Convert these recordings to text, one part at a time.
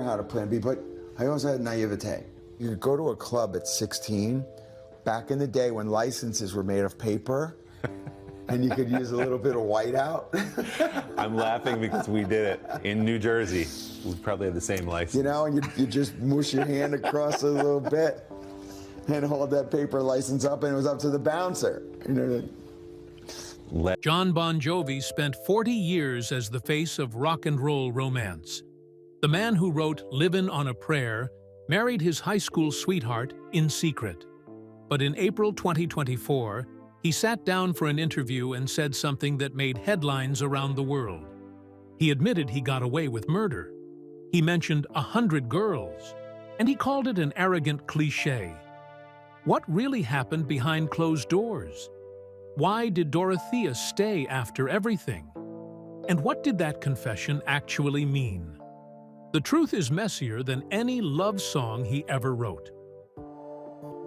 how to plan B, but I also had naivete. You could go to a club at 16, back in the day when licenses were made of paper, and you could use a little bit of whiteout. I'm laughing because we did it in New Jersey. We probably had the same license. You know, and you just mush your hand across a little bit and hold that paper license up, and it was up to the bouncer. You know. Jon Bon Jovi spent 40 years as the face of rock and roll romance. The man who wrote Livin' on a Prayer married his high school sweetheart in secret. But in April 2024, he sat down for an interview and said something that made headlines around the world. He admitted he got away with murder. He mentioned 100 girls, and he called it an arrogant cliché. What really happened behind closed doors? Why did Dorothea stay after everything? And what did that confession actually mean? The truth is messier than any love song he ever wrote.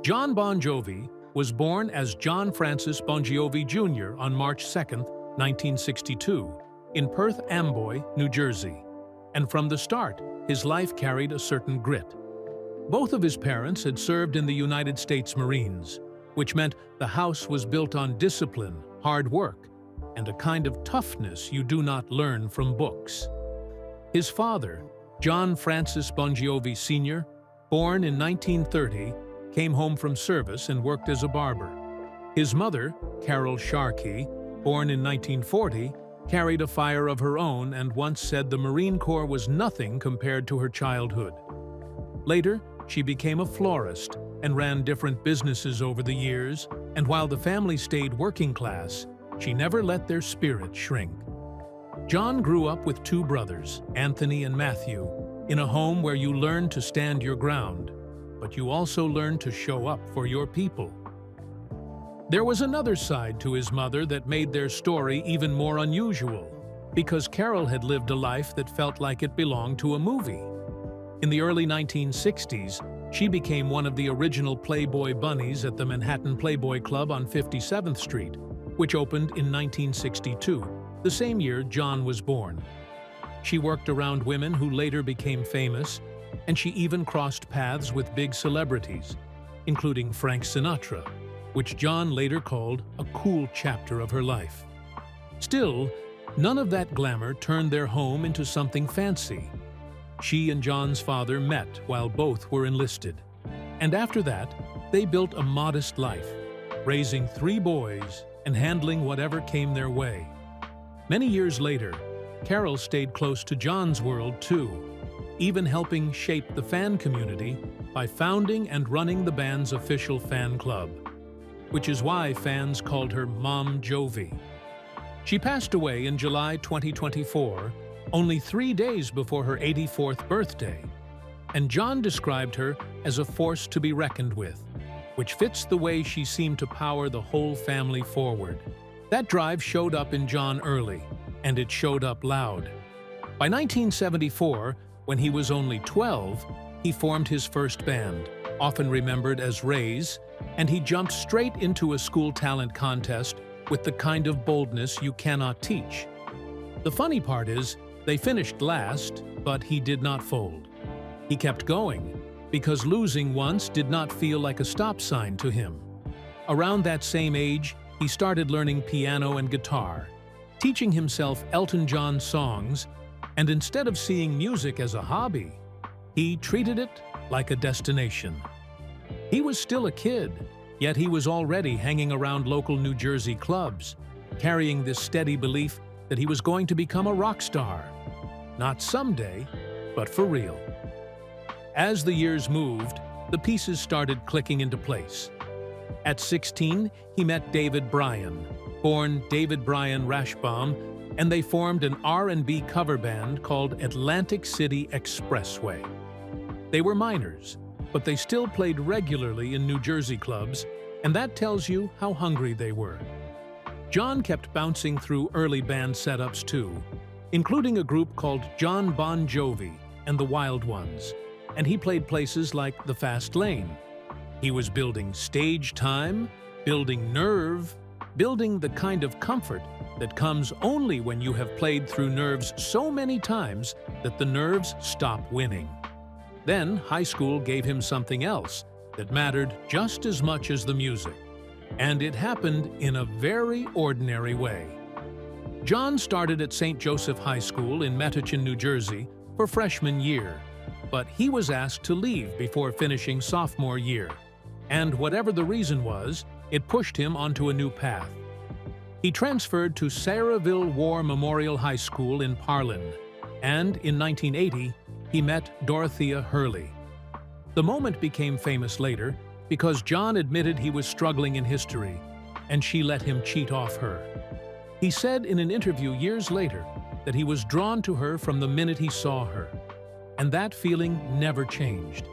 Jon Bon Jovi was born as John Francis Bon Jovi Jr. on March 2, 1962, in Perth Amboy, New Jersey. And from the start, his life carried a certain grit. Both of his parents had served in the United States Marines, which meant the house was built on discipline, hard work, and a kind of toughness you do not learn from books. His father, John Francis Bon Jovi Sr., born in 1930, came home from service and worked as a barber. His mother, Carol Sharkey, born in 1940, carried a fire of her own and once said the Marine Corps was nothing compared to her childhood. Later, she became a florist and ran different businesses over the years, and while the family stayed working class, she never let their spirit shrink. John grew up with two brothers, Anthony and Matthew, in a home where you learn to stand your ground, but you also learn to show up for your people. There was another side to his mother that made their story even more unusual, because Carol had lived a life that felt like it belonged to a movie. In the early 1960s, she became one of the original Playboy bunnies at the Manhattan Playboy Club on 57th Street, which opened in 1962, the same year John was born. She worked around women who later became famous, and she even crossed paths with big celebrities, including Frank Sinatra, which John later called a cool chapter of her life. Still, none of that glamour turned their home into something fancy. She and John's father met while both were enlisted, and after that, they built a modest life, raising 3 boys and handling whatever came their way. Many years later, Carol stayed close to John's world too, even helping shape the fan community by founding and running the band's official fan club, which is why fans called her Mom Jovi. She passed away in July 2024, only 3 days before her 84th birthday, and John described her as a force to be reckoned with, which fits the way she seemed to power the whole family forward. That drive showed up in John early, and it showed up loud. By 1974, when he was only 12, he formed his first band, often remembered as Rays, and he jumped straight into a school talent contest with the kind of boldness you cannot teach. The funny part is, they finished last, but he did not fold. He kept going, because losing once did not feel like a stop sign to him. Around that same age, he started learning piano and guitar, teaching himself Elton John songs, and instead of seeing music as a hobby, he treated it like a destination. He was still a kid, yet he was already hanging around local New Jersey clubs, carrying this steady belief that he was going to become a rock star. Not someday, but for real. As the years moved, the pieces started clicking into place. At 16, he met David Bryan, born David Bryan Rashbaum, and they formed an R&B cover band called Atlantic City Expressway. They were minors, but they still played regularly in New Jersey clubs, and that tells you how hungry they were. John kept bouncing through early band setups too, including a group called Jon Bon Jovi and the Wild Ones, and he played places like the Fast Lane. He was building stage time, building nerve, building the kind of comfort that comes only when you have played through nerves so many times that the nerves stop winning. Then high school gave him something else that mattered just as much as the music. And it happened in a very ordinary way. Jon started at St. Joseph High School in Metuchen, New Jersey, for freshman year, but he was asked to leave before finishing sophomore year. And whatever the reason was, it pushed him onto a new path. He transferred to Sayreville War Memorial High School in Parlin, and in 1980, he met Dorothea Hurley. The moment became famous later because Jon admitted he was struggling in history, and she let him cheat off her. He said in an interview years later that he was drawn to her from the minute he saw her, and that feeling never changed.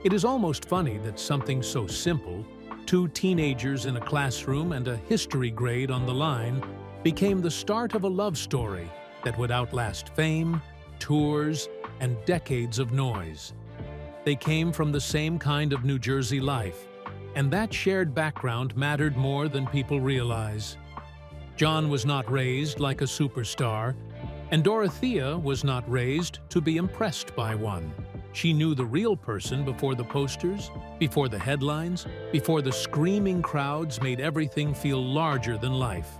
It is almost funny that something so simple, two teenagers in a classroom and a history grade on the line, became the start of a love story that would outlast fame, tours, and decades of noise. They came from the same kind of New Jersey life, and that shared background mattered more than people realize. Jon was not raised like a superstar, and Dorothea was not raised to be impressed by one. She knew the real person before the posters, before the headlines, before the screaming crowds made everything feel larger than life.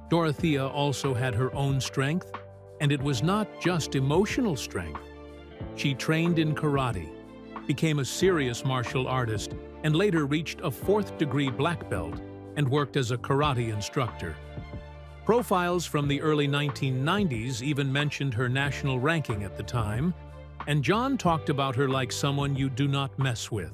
Dorothea also had her own strength, and it was not just emotional strength. She trained in karate, became a serious martial artist, and later reached a 4th-degree black belt and worked as a karate instructor. Profiles from the early 1990s even mentioned her national ranking at the time, and Jon talked about her like someone you do not mess with.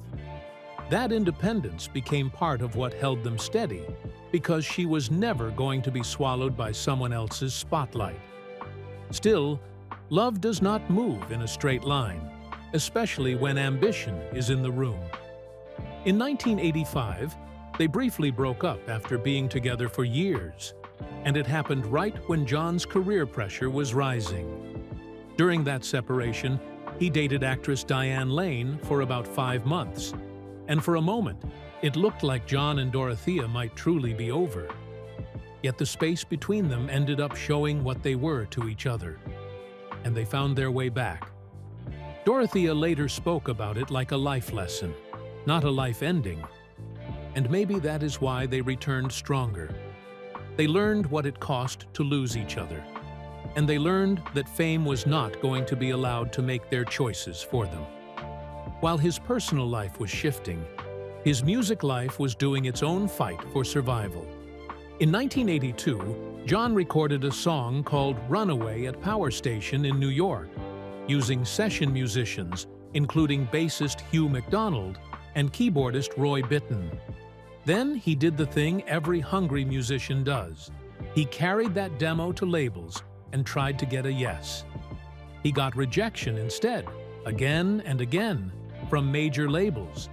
That independence became part of what held them steady, because she was never going to be swallowed by someone else's spotlight. Still, love does not move in a straight line, especially when ambition is in the room. In 1985, they briefly broke up after being together for years, and it happened right when Jon's career pressure was rising. During that separation, he dated actress Diane Lane for about 5 months, and for a moment, it looked like Jon and Dorothea might truly be over. Yet the space between them ended up showing what they were to each other, and they found their way back. Dorothea later spoke about it like a life lesson, not a life ending. And maybe that is why they returned stronger. They learned what it cost to lose each other, and they learned that fame was not going to be allowed to make their choices for them. While his personal life was shifting, his music life was doing its own fight for survival. In 1982, Jon recorded a song called Runaway at Power Station in New York, using session musicians, including bassist Hugh McDonald and keyboardist Roy Bittan. Then he did the thing every hungry musician does. He carried that demo to labels and tried to get a yes. He got rejection instead, again and again, from major labels.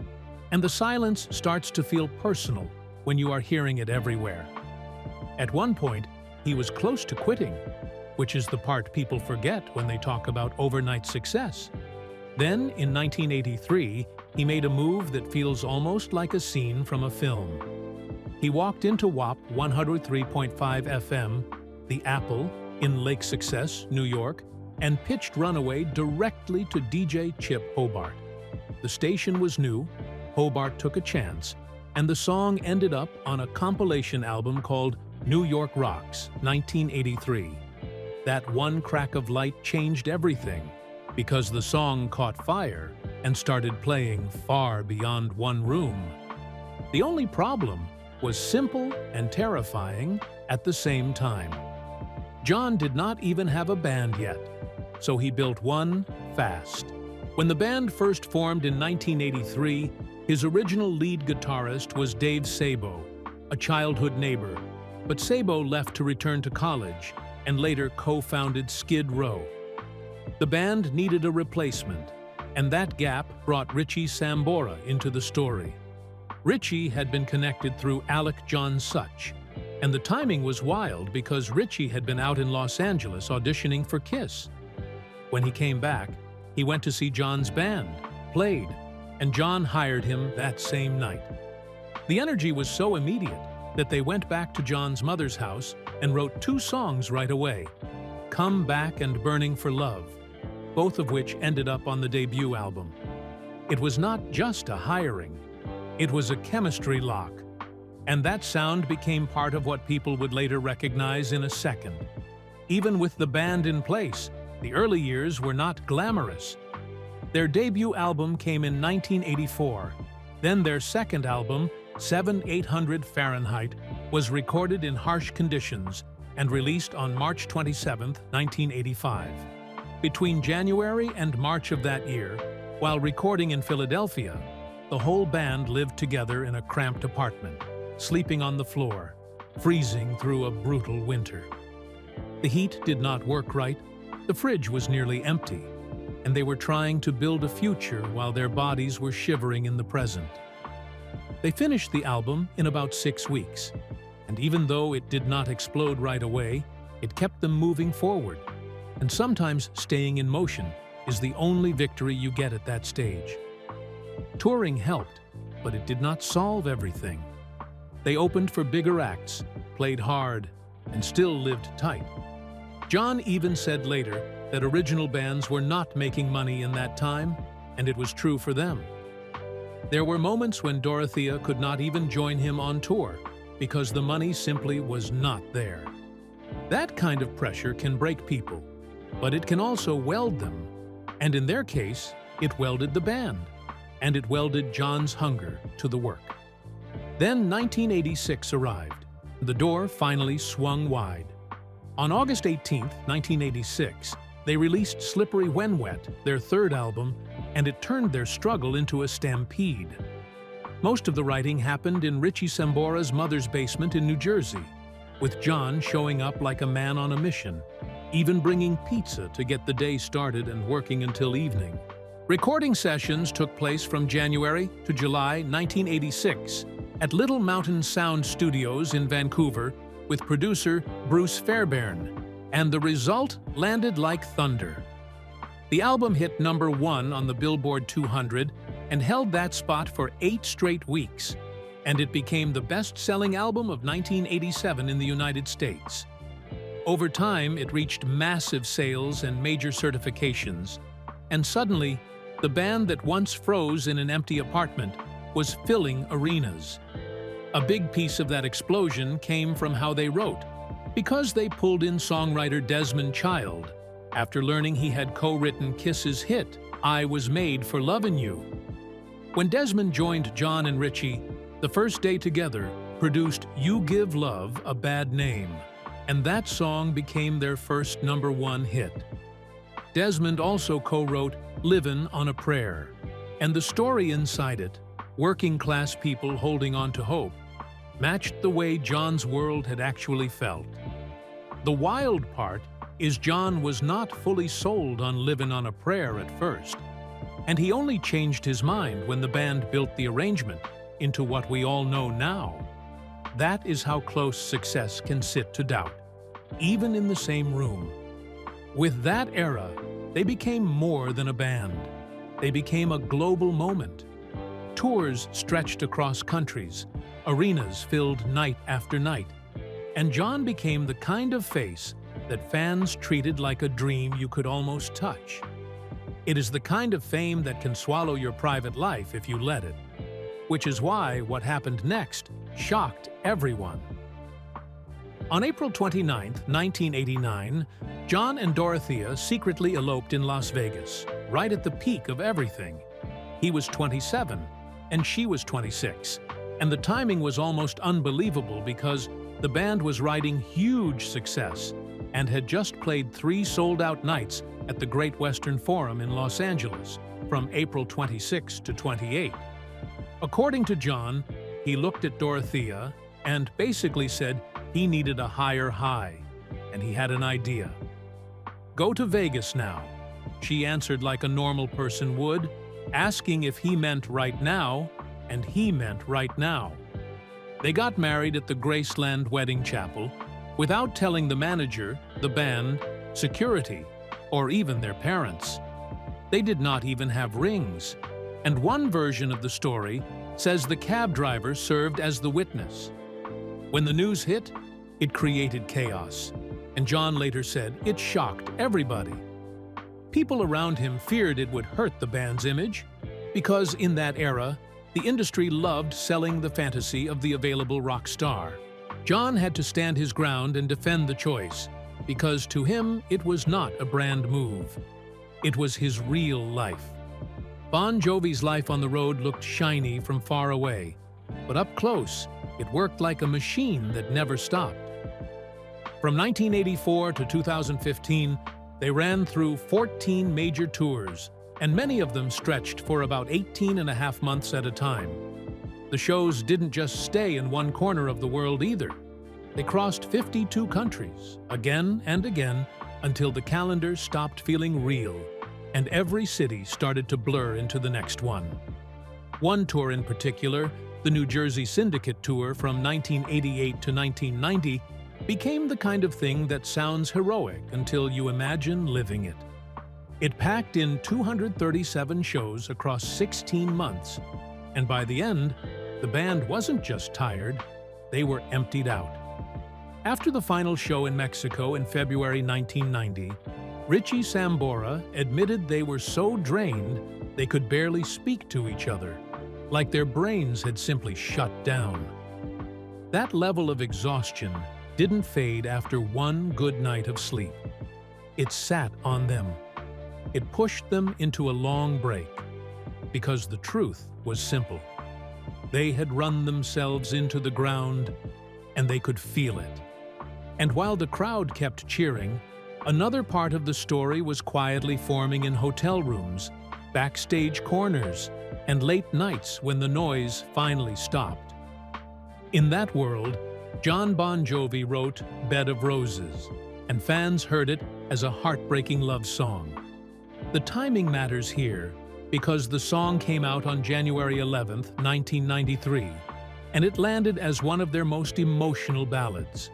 And the silence starts to feel personal when you are hearing it everywhere. At one point, he was close to quitting, which is the part people forget when they talk about overnight success. Then, in 1983, he made a move that feels almost like a scene from a film. He walked into WAP 103.5 FM, the Apple, in Lake Success, New York, and pitched Runaway directly to DJ Chip Hobart. The station was new, Hobart took a chance, and the song ended up on a compilation album called New York Rocks, 1983. That one crack of light changed everything, because the song caught fire and started playing far beyond one room. The only problem was simple and terrifying at the same time. Jon did not even have a band yet, so he built one fast. When the band first formed in 1983, his original lead guitarist was Dave Sabo, a childhood neighbor, but Sabo left to return to college and later co-founded Skid Row. The band needed a replacement, and that gap brought Richie Sambora into the story. Richie had been connected through Alec John Such, and the timing was wild because Richie had been out in Los Angeles auditioning for Kiss. When he came back, he went to see Jon's band, played, and Jon hired him that same night. The energy was so immediate that they went back to Jon's mother's house and wrote 2 songs right away, Come Back and Burning for Love. both of which ended up on the debut album. It was not just a hiring, it was a chemistry lock. And that sound became part of what people would later recognize in a second. Even with the band in place, the early years were not glamorous. Their debut album came in 1984. Then their second album, 7800 Fahrenheit, was recorded in harsh conditions and released on March 27, 1985. Between January and March of that year, while recording in Philadelphia, the whole band lived together in a cramped apartment, sleeping on the floor, freezing through a brutal winter. The heat did not work right, the fridge was nearly empty, and they were trying to build a future while their bodies were shivering in the present. They finished the album in about 6 weeks, and even though it did not explode right away, it kept them moving forward. And sometimes staying in motion is the only victory you get at that stage. Touring helped, but it did not solve everything. They opened for bigger acts, played hard, and still lived tight. Jon even said later that original bands were not making money in that time, and it was true for them. There were moments when Dorothea could not even join him on tour because the money simply was not there. That kind of pressure can break people, but it can also weld them. And in their case, it welded the band, and it welded Jon's hunger to the work. Then 1986 arrived. The door finally swung wide. On August 18, 1986, they released Slippery When Wet, their third album, and it turned their struggle into a stampede. Most of the writing happened in Richie Sambora's mother's basement in New Jersey, with Jon showing up like a man on a mission, even bringing pizza to get the day started and working until evening. Recording sessions took place from January to July 1986 at Little Mountain Sound Studios in Vancouver with producer Bruce Fairbairn, and the result landed like thunder. The album hit #1 on the Billboard 200 and held that spot for 8 straight weeks, and it became the best-selling album of 1987 in the United States. Over time, it reached massive sales and major certifications, and suddenly, the band that once froze in an empty apartment was filling arenas. A big piece of that explosion came from how they wrote, because they pulled in songwriter Desmond Child after learning he had co-written Kiss's hit, I Was Made for Lovin' You. When Desmond joined Jon and Richie, the first day together produced You Give Love a Bad Name, and that song became their first #1 hit. Desmond also co-wrote Livin on a Prayer, and the story inside it, working-class people holding on to hope, matched the way Jon's world had actually felt. The wild part is Jon was not fully sold on Livin' on a Prayer at first, and he only changed his mind when the band built the arrangement into what we all know now. That is how close success can sit to doubt, even in the same room. With that era, they became more than a band. They became a global moment. Tours stretched across countries, arenas filled night after night, and Jon became the kind of face that fans treated like a dream you could almost touch. It is the kind of fame that can swallow your private life if you let it, which is why what happened next shocked everyone. On April 29, 1989, Jon and Dorothea secretly eloped in Las Vegas, right at the peak of everything. He was 27, and she was 26, and the timing was almost unbelievable because the band was riding huge success and had just played 3 sold-out nights at the Great Western Forum in Los Angeles from April 26 to 28. According to Jon, he looked at Dorothea and basically said he needed a higher high, and he had an idea. Go to Vegas now. She answered like a normal person would, asking if he meant right now, and he meant right now. They got married at the Graceland Wedding Chapel without telling the manager, the band, security, or even their parents. They did not even have rings, and one version of the story says the cab driver served as the witness. When the news hit, it created chaos, and Jon later said it shocked everybody. People around him feared it would hurt the band's image, because in that era, the industry loved selling the fantasy of the available rock star. Jon had to stand his ground and defend the choice, because to him it was not a brand move. It was his real life. Bon Jovi's life on the road looked shiny from far away, but up close, it worked like a machine that never stopped. From 1984 to 2015, they ran through 14 major tours, and many of them stretched for about 18.5 months at a time. The shows didn't just stay in one corner of the world either. They crossed 52 countries, again and again, until the calendar stopped feeling real, and every city started to blur into the next one. One tour in particular, the New Jersey Syndicate Tour from 1988 to 1990, became the kind of thing that sounds heroic until you imagine living it. It packed in 237 shows across 16 months, and by the end, the band wasn't just tired, they were emptied out. After the final show in Mexico in February 1990, Richie Sambora admitted they were so drained they could barely speak to each other, like their brains had simply shut down. That level of exhaustion didn't fade after one good night of sleep. It sat on them. It pushed them into a long break, because the truth was simple. They had run themselves into the ground, and they could feel it. And while the crowd kept cheering, another part of the story was quietly forming in hotel rooms, backstage corners, and late nights when the noise finally stopped. In that world, Jon Bon Jovi wrote Bed of Roses, and fans heard it as a heartbreaking love song. The timing matters here, because the song came out on January 11, 1993, and it landed as one of their most emotional ballads.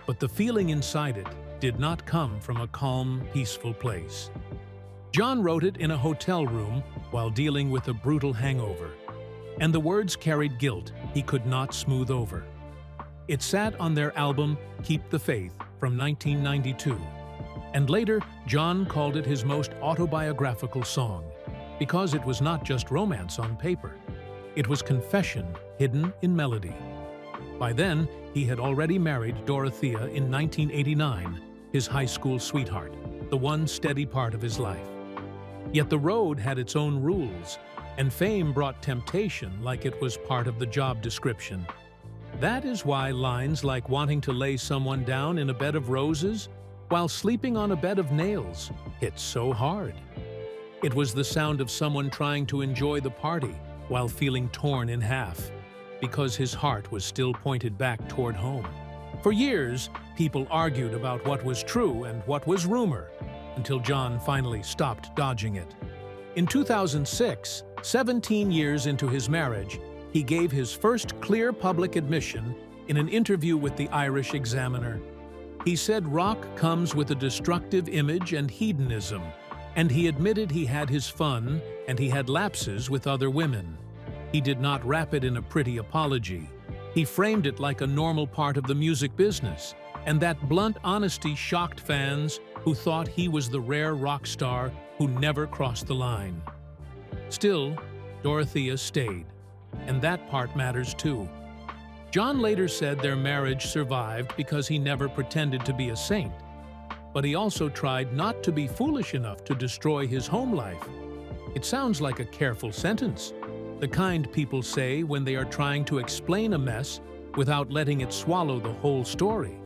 But the feeling inside it did not come from a calm, peaceful place. Jon wrote it in a hotel room while dealing with a brutal hangover, and the words carried guilt he could not smooth over. It sat on their album Keep the Faith from 1992, and later Jon called it his most autobiographical song, because it was not just romance on paper. It was confession hidden in melody. By then, he had already married Dorothea in 1989, his high school sweetheart, the one steady part of his life. Yet the road had its own rules, and fame brought temptation like it was part of the job description. That is why lines like wanting to lay someone down in a bed of roses while sleeping on a bed of nails hit so hard. It was the sound of someone trying to enjoy the party while feeling torn in half, because his heart was still pointed back toward home. For years, people argued about what was true and what was rumor, until Jon finally stopped dodging it. In 2006, 17 years into his marriage, he gave his first clear public admission in an interview with the Irish Examiner. He said rock comes with a destructive image and hedonism, and he admitted he had his fun and he had lapses with other women. He did not wrap it in a pretty apology. He framed it like a normal part of the music business, and that blunt honesty shocked fans who thought he was the rare rock star who never crossed the line. Still, Dorothea stayed, and that part matters too. Jon later said their marriage survived because he never pretended to be a saint, but he also tried not to be foolish enough to destroy his home life. It sounds like a careful sentence, the kind people say when they are trying to explain a mess without letting it swallow the whole story.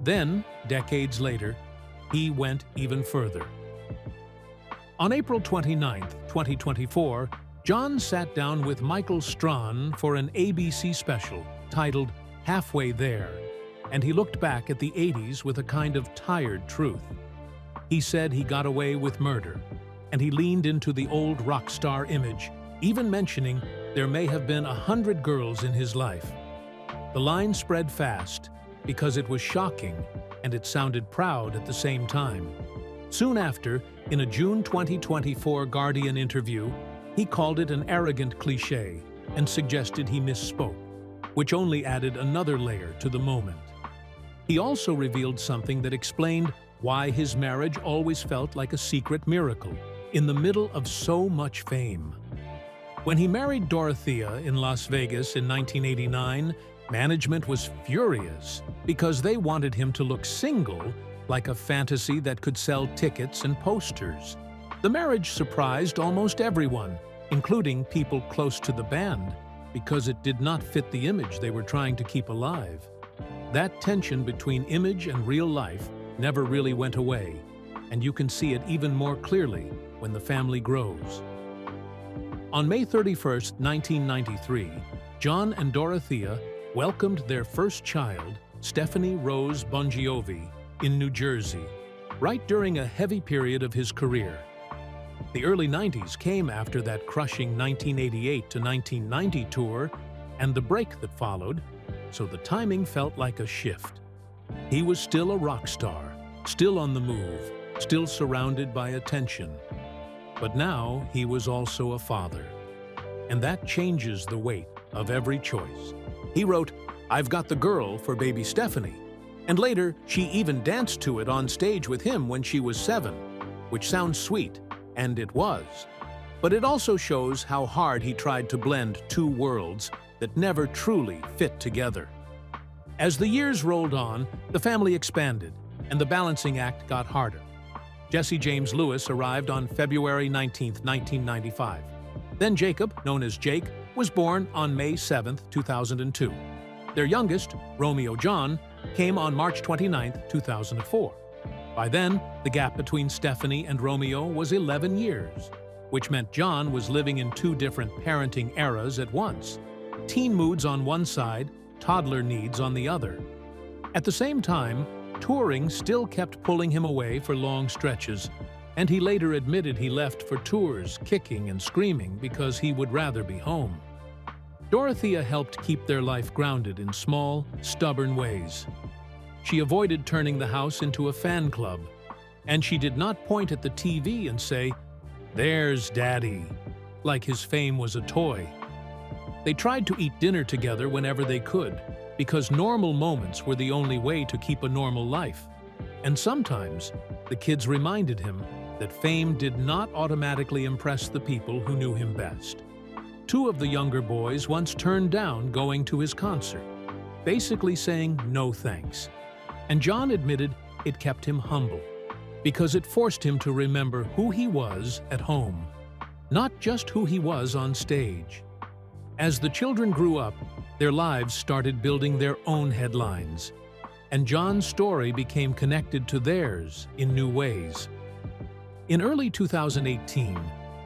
Then, decades later, he went even further. On April 29, 2024, Jon sat down with Michael Strahan for an ABC special titled Halfway There, and he looked back at the 80s with a kind of tired truth. He said he got away with murder, and he leaned into the old rock star image, even mentioning there may have been 100 girls in his life. The line spread fast because it was shocking and it sounded proud at the same time. Soon after, in a June 2024 Guardian interview, he called it an arrogant cliché and suggested he misspoke, which only added another layer to the moment. He also revealed something that explained why his marriage always felt like a secret miracle in the middle of so much fame. When he married Dorothea in Las Vegas in 1989, management was furious because they wanted him to look single, like a fantasy that could sell tickets and posters. The marriage surprised almost everyone, including people close to the band, because it did not fit the image they were trying to keep alive. That tension between image and real life never really went away, and you can see it even more clearly when the family grows. On May 31, 1993, Jon and Dorothea welcomed their first child, Stephanie Rose Bon Jovi, in New Jersey, right during a heavy period of his career. The early 90s came after that crushing 1988 to 1990 tour and the break that followed, so the timing felt like a shift. He was still a rock star, still on the move, still surrounded by attention. But now he was also a father. And that changes the weight of every choice. He wrote, "I've got the girl for baby Stephanie." And later, she even danced to it on stage with him when she was 7, which sounds sweet, and it was. But it also shows how hard he tried to blend two worlds that never truly fit together. As the years rolled on, the family expanded, and the balancing act got harder. Jesse James Lewis arrived on February 19, 1995. Then Jacob, known as Jake, was born on May 7, 2002. Their youngest, Romeo John, came on March 29, 2004. By then, the gap between Stephanie and Romeo was 11 years, which meant Jon was living in two different parenting eras at once. Teen moods on one side, toddler needs on the other. At the same time, touring still kept pulling him away for long stretches, and he later admitted he left for tours, kicking and screaming because he would rather be home. Dorothea helped keep their life grounded in small, stubborn ways. She avoided turning the house into a fan club, and she did not point at the TV and say, "There's Daddy," like his fame was a toy. They tried to eat dinner together whenever they could, because normal moments were the only way to keep a normal life. And sometimes, the kids reminded him that fame did not automatically impress the people who knew him best. Two of the younger boys once turned down going to his concert, basically saying no thanks. And Jon admitted it kept him humble, because it forced him to remember who he was at home, not just who he was on stage. As the children grew up, their lives started building their own headlines, and Jon's story became connected to theirs in new ways. In early 2018,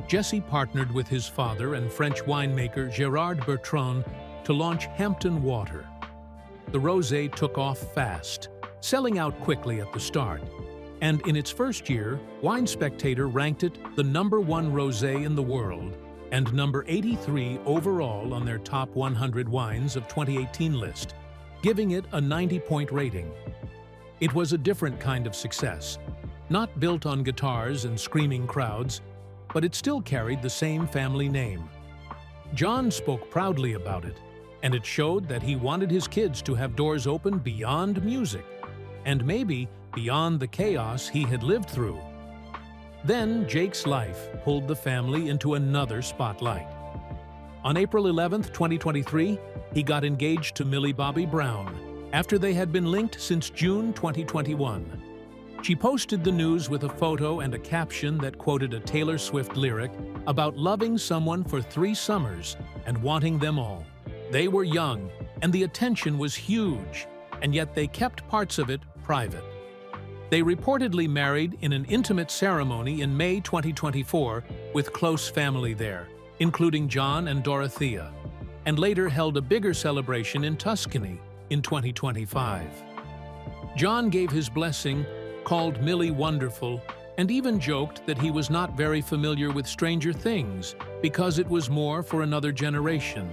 Jesse partnered with his father and French winemaker Gérard Bertrand to launch Hampton Water. The rosé took off fast, selling out quickly at the start, and in its first year, Wine Spectator ranked it the #1 rosé in the world and number 83 overall on their top 100 wines of 2018 list, giving it a 90-point rating. It was a different kind of success, not built on guitars and screaming crowds, but it still carried the same family name. Jon spoke proudly about it, and it showed that he wanted his kids to have doors open beyond music, and maybe beyond the chaos he had lived through. Then Jake's life pulled the family into another spotlight. On April 11, 2023, he got engaged to Millie Bobby Brown, after they had been linked since June 2021. She posted the news with a photo and a caption that quoted a Taylor Swift lyric about loving someone for 3 summers and wanting them all. They were young, and the attention was huge, and yet they kept parts of it private. They reportedly married in an intimate ceremony in May 2024 with close family there, including Jon and Dorothea, and later held a bigger celebration in Tuscany in 2025. Jon gave his blessing, called Millie wonderful, and even joked that he was not very familiar with Stranger Things because it was more for another generation.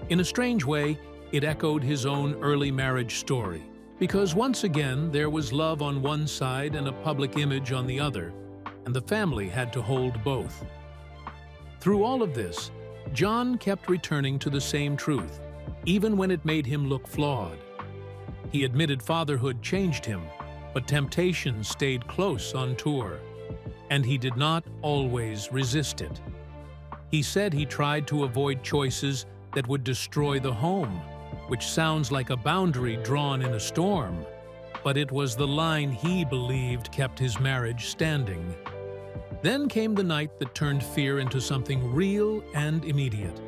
In a strange way, it echoed his own early marriage story, because once again there was love on one side and a public image on the other, and the family had to hold both. Through all of this, Jon kept returning to the same truth, even when it made him look flawed. He admitted fatherhood changed him, but temptation stayed close on tour, and he did not always resist it. He said he tried to avoid choices that would destroy the home, which sounds like a boundary drawn in a storm, but it was the line he believed kept his marriage standing. Then came the night that turned fear into something real and immediate.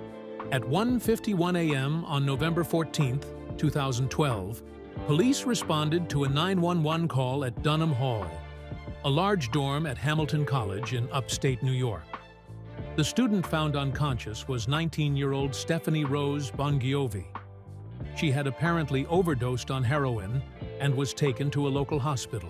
At 1:51 a.m. on November 14, 2012, police responded to a 911 call at Dunham Hall, a large dorm at Hamilton College in upstate New York. The student found unconscious was 19-year-old Stephanie Rose Bon Jovi. She had apparently overdosed on heroin and was taken to a local hospital.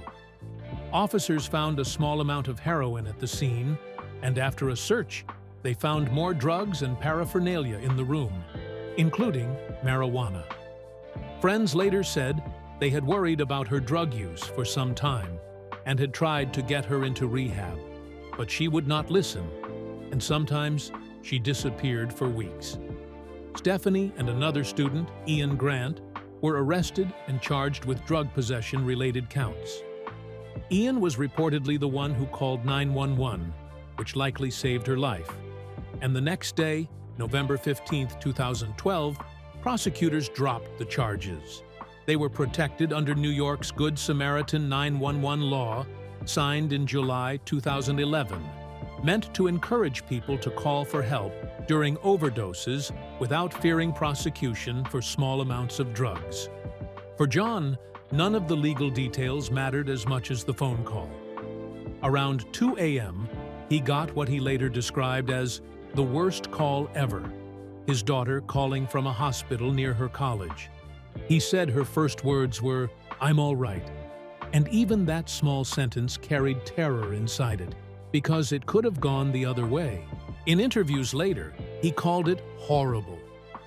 Officers found a small amount of heroin at the scene, and after a search, they found more drugs and paraphernalia in the room, including marijuana. Friends later said they had worried about her drug use for some time and had tried to get her into rehab, but she would not listen, and sometimes she disappeared for weeks. Stephanie and another student, Ian Grant, were arrested and charged with drug possession-related counts. Ian was reportedly the one who called 911, which likely saved her life. And the next day, November 15, 2012, prosecutors dropped the charges. They were protected under New York's Good Samaritan 911 law, signed in July 2011, meant to encourage people to call for help during overdoses without fearing prosecution for small amounts of drugs. For Jon, none of the legal details mattered as much as the phone call. Around 2 a.m., he got what he later described as the worst call ever, his daughter calling from a hospital near her college. He said her first words were, "I'm all right." And even that small sentence carried terror inside it, because it could have gone the other way. In interviews later, he called it horrible,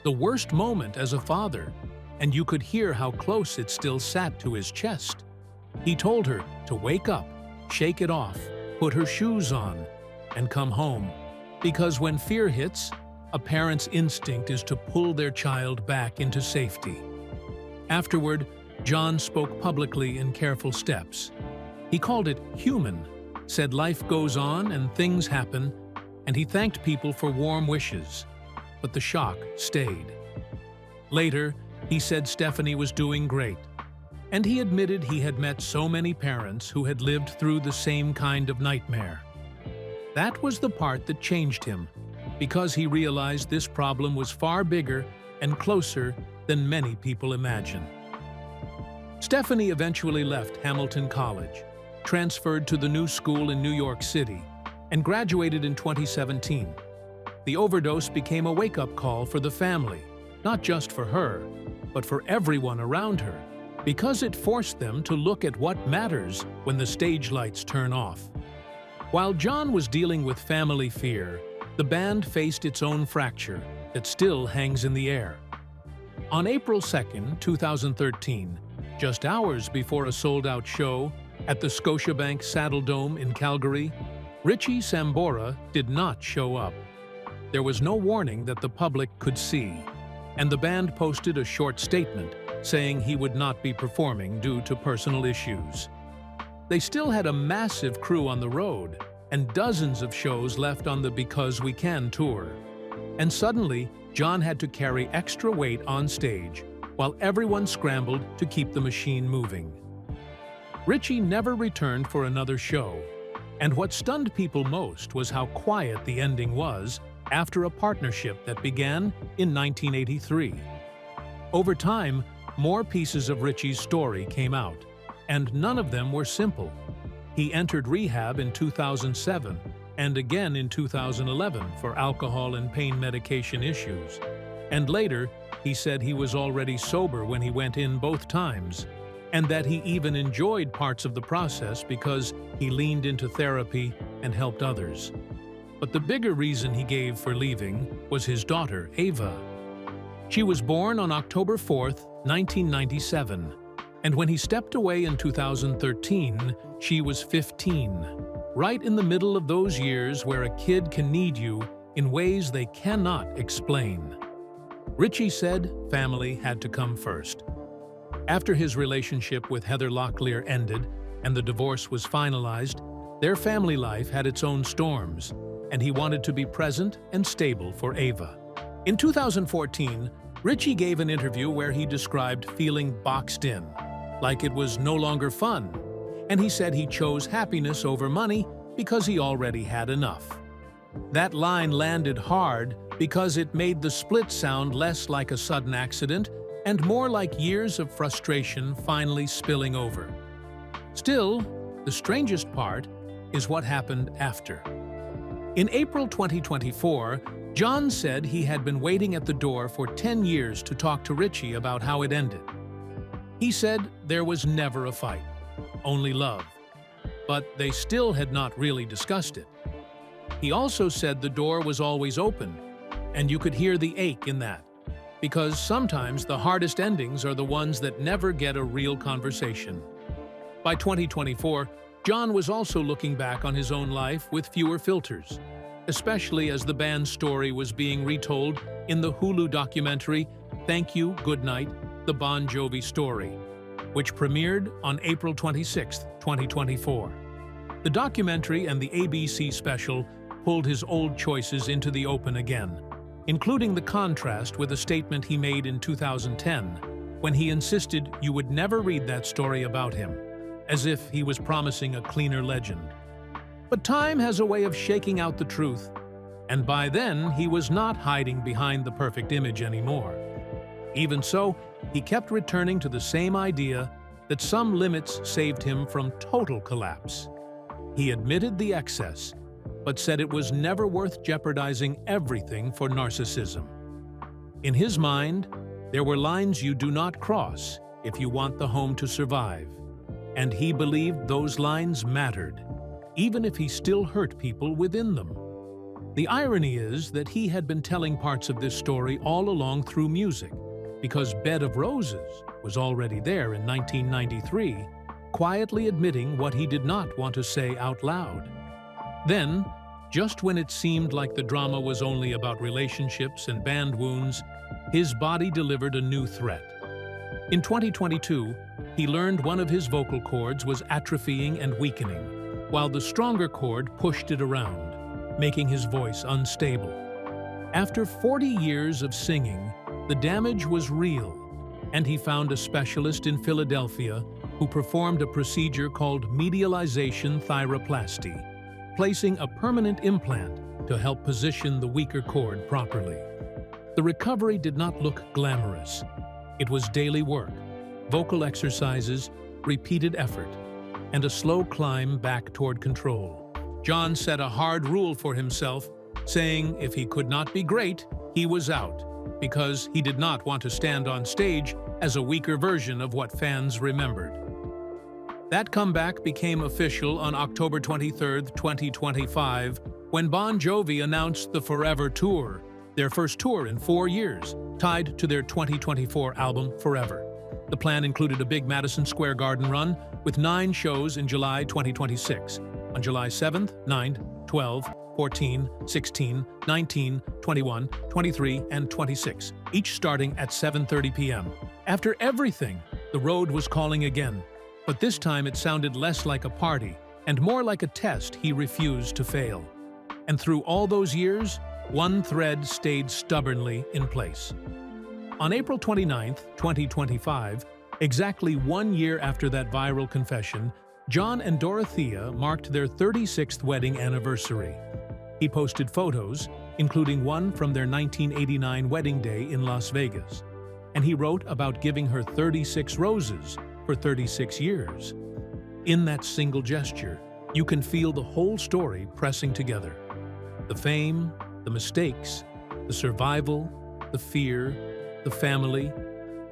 the worst moment as a father, and you could hear how close it still sat to his chest. He told her to wake up, shake it off, put her shoes on, and come home. Because when fear hits, a parent's instinct is to pull their child back into safety. Afterward, Jon spoke publicly in careful steps. He called it human, said life goes on and things happen, and he thanked people for warm wishes. But the shock stayed. Later, he said Stephanie was doing great, and he admitted he had met so many parents who had lived through the same kind of nightmare. That was the part that changed him, because he realized this problem was far bigger and closer than many people imagine. Stephanie eventually left Hamilton College, transferred to the new school in New York City, and graduated in 2017. The overdose became a wake-up call for the family, not just for her, but for everyone around her, because it forced them to look at what matters when the stage lights turn off. While Jon was dealing with family fear, the band faced its own fracture that still hangs in the air. On April 2, 2013, just hours before a sold-out show at the Scotiabank Saddledome in Calgary, Richie Sambora did not show up. There was no warning that the public could see, and the band posted a short statement saying he would not be performing due to personal issues. They still had a massive crew on the road and dozens of shows left on the Because We Can tour. And suddenly, Jon had to carry extra weight on stage while everyone scrambled to keep the machine moving. Richie never returned for another show, and what stunned people most was how quiet the ending was after a partnership that began in 1983. Over time, more pieces of Richie's story came out, and none of them were simple. He entered rehab in 2007 and again in 2011 for alcohol and pain medication issues. And later, he said he was already sober when he went in both times, and that he even enjoyed parts of the process because he leaned into therapy and helped others. But the bigger reason he gave for leaving was his daughter, Ava. She was born on October 4, 1997, and when he stepped away in 2013, she was 15, right in the middle of those years where a kid can need you in ways they cannot explain. Richie said family had to come first. After his relationship with Heather Locklear ended and the divorce was finalized, their family life had its own storms, and he wanted to be present and stable for Ava. In 2014, Richie gave an interview where he described feeling boxed in, like it was no longer fun, and he said he chose happiness over money because he already had enough. That line landed hard because it made the split sound less like a sudden accident and more like years of frustration finally spilling over. Still, the strangest part is what happened after. In April 2024, Jon said he had been waiting at the door for 10 years to talk to Richie about how it ended. He said there was never a fight, only love, but they still had not really discussed it. He also said the door was always open, and you could hear the ache in that, because sometimes the hardest endings are the ones that never get a real conversation. By 2024, Jon was also looking back on his own life with fewer filters, especially as the band's story was being retold in the Hulu documentary Thank You, Goodnight, The Bon Jovi Story, which premiered on April 26, 2024. The documentary and the ABC special pulled his old choices into the open again, including the contrast with a statement he made in 2010 when he insisted you would never read that story about him, as if he was promising a cleaner legend. But time has a way of shaking out the truth, and by then he was not hiding behind the perfect image anymore. Even so, he kept returning to the same idea that some limits saved him from total collapse. He admitted the excess, but said it was never worth jeopardizing everything for narcissism. In his mind, there were lines you do not cross if you want the home to survive, and he believed those lines mattered, even if he still hurt people within them. The irony is that he had been telling parts of this story all along through music, because Bed of Roses was already there in 1993, quietly admitting what he did not want to say out loud. Then, just when it seemed like the drama was only about relationships and band wounds, his body delivered a new threat. In 2022, he learned one of his vocal cords was atrophying and weakening, while the stronger cord pushed it around, making his voice unstable. After 40 years of singing, the damage was real, and he found a specialist in Philadelphia who performed a procedure called medialization thyroplasty, placing a permanent implant to help position the weaker cord properly. The recovery did not look glamorous. It was daily work, vocal exercises, repeated effort, and a slow climb back toward control. Jon set a hard rule for himself, saying if he could not be great, he was out, because he did not want to stand on stage as a weaker version of what fans remembered. That comeback became official on October 23, 2025, when Bon Jovi announced the Forever Tour, their first tour in 4 years, tied to their 2024 album Forever. The plan included a big Madison Square Garden run with 9 shows in July 2026, on July 7th, 9th, 12th, 14, 16, 19, 21, 23, and 26, each starting at 7:30 p.m. After everything, the road was calling again, but this time it sounded less like a party and more like a test he refused to fail. And through all those years, one thread stayed stubbornly in place. On April 29, 2025, exactly 1 year after that viral confession, Jon and Dorothea marked their 36th wedding anniversary. He posted photos, including one from their 1989 wedding day in Las Vegas, and he wrote about giving her 36 roses for 36 years. In that single gesture, you can feel the whole story pressing together. The fame, the mistakes, the survival, the fear, the family,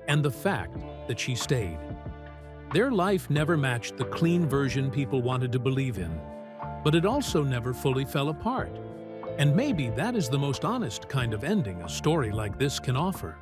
and the fact that she stayed. Their life never matched the clean version people wanted to believe in, but it also never fully fell apart. And maybe that is the most honest kind of ending a story like this can offer.